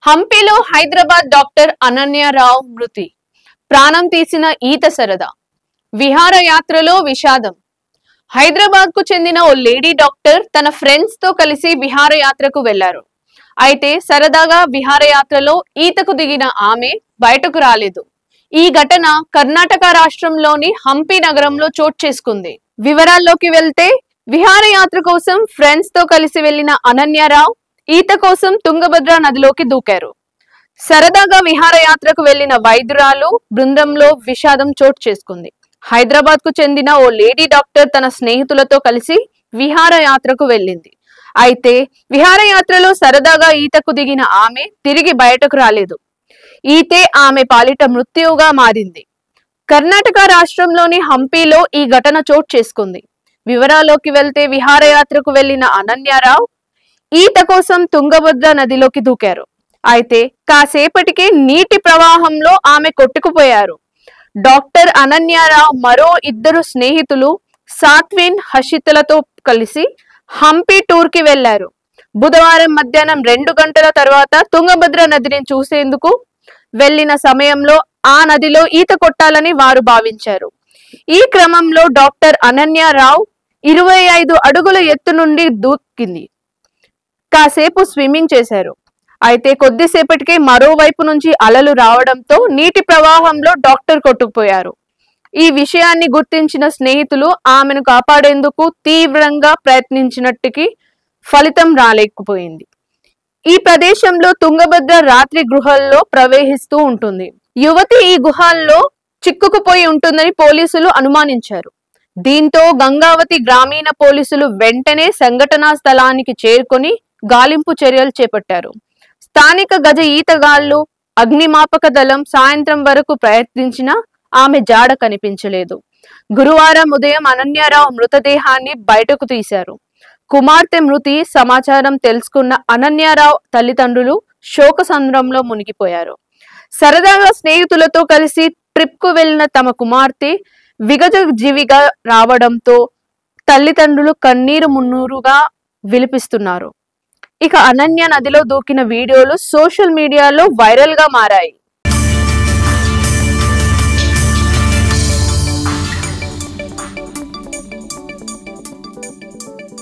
హంపీలో Hyderabad doctor అనన్యరావు మృతి. ప్రాణం తీసిన ఈత సరదా. విహారయాత్రలో విషాదం. హైదరాబాద్ కు చెందిన ఓ లేడీ డాక్టర్ తన ఫ్రెండ్స్ తో కలిసి విహారయాత్రకు వెళ్లారు. అయితే సరదాగా విహారయాత్రలో ఈతకు దిగిన ఆమె బయటకు రాలేదు. ఈ ఘటన కర్ణాటక రాష్ట్రంలోని హంపి నగరంలో చోటు చేసుకుంది. వివరాల్లోకి వెళ్తే, విహారయాత్ర కోసం ఫ్రెండ్స్ తో కలిసి వెళ్లిన అనన్యరావు ఈత కోసం తుంగభద్ర నదిలోకి దూకారు. సరదాగా విహారయాత్రకు వెళ్లిన వైద్యురాలు బృందంలో విషాదం చోటు చేసుకుంది. హైదరాబాద్ కు చెందిన ఓ లేడీ డాక్టర్ తన స్నేహితులతో కలిసి విహారయాత్రకు వెళ్ళింది. అయితే విహారయాత్రలో సరదాగా ఈతకు దిగిన ఆమె తిరిగి బయటకు రాలేదు. ఈతే ఆమె పాలిట మృత్యువుగా మారింది. కర్ణాటక రాష్ట్రంలోని హంపీలో ఈ ఘటన చోటు చేసుకుంది. వివరాల్లోకి వెళ్తే, విహారయాత్రకు వెళ్లిన అనన్యరావు ఈత కోసం తుంగభద్ర నదిలోకి దూకారు. అయితే కాసేపటికి నీటి ప్రవాహంలో ఆమె కొట్టుకుపోయారు. డాక్టర్ అనన్యరావు మరో ఇద్దరు స్నేహితులు సాత్విన్, హర్షితలతో కలిసి హంపి టూర్ కి వెళ్లారు. బుధవారం మధ్యాహ్నం 2 గంటల తర్వాత తుంగభద్ర నదిని చూసేందుకు వెళ్లిన సమయంలో ఆ నదిలో ఈత కొట్టాలని వారు భావించారు. ఈ క్రమంలో డాక్టర్ అనన్యరావు 25 అడుగుల ఎత్తు నుండి దూకింది. కాసేపు స్విమ్మింగ్ చేశారు. అయితే కొద్దిసేపటికే మరోవైపు నుంచి అలలు రావడంతో నీటి ప్రవాహంలో డాక్టర్ కొట్టుకుపోయారు. ఈ విషయాన్ని గుర్తించిన స్నేహితులు ఆమెను కాపాడేందుకు తీవ్రంగా ప్రయత్నించినట్టుకి ఫలితం రాలేకపోయింది. ఈ ప్రదేశంలో తుంగభద్ర రాత్రి గుహల్లో ప్రవహిస్తూ ఉంటుంది. యువతి ఈ గుహల్లో చిక్కుకుపోయి ఉంటుందని పోలీసులు అనుమానించారు. దీంతో గంగావతి గ్రామీణ పోలీసులు వెంటనే సంఘటనా స్థలానికి చేరుకొని గాలింపు చర్యలు చేపట్టారు. స్థానిక గజ ఈతగాళ్లు, అగ్నిమాపక దళం సాయంత్రం వరకు ప్రయత్నించినా ఆమె జాడ కనిపించలేదు. గురువారం ఉదయం అనన్యరావు మృతదేహాన్ని బయటకు తీశారు. కుమార్తె మృతి సమాచారం తెలుసుకున్న అనన్యరావు తల్లిదండ్రులు శోకసంద్రంలో మునిగిపోయారు. సరదాగా స్నేహితులతో కలిసి ట్రిప్ కు వెళ్లిన తమ కుమార్తె విగతజీవిగా రావడంతో తల్లిదండ్రులు కన్నీరు మున్నూరుగా విలిపిస్తున్నారు. ఇక అనన్య నదిలో దూకిన వీడియోలు సోషల్ మీడియాలో వైరల్ గా మారాయి.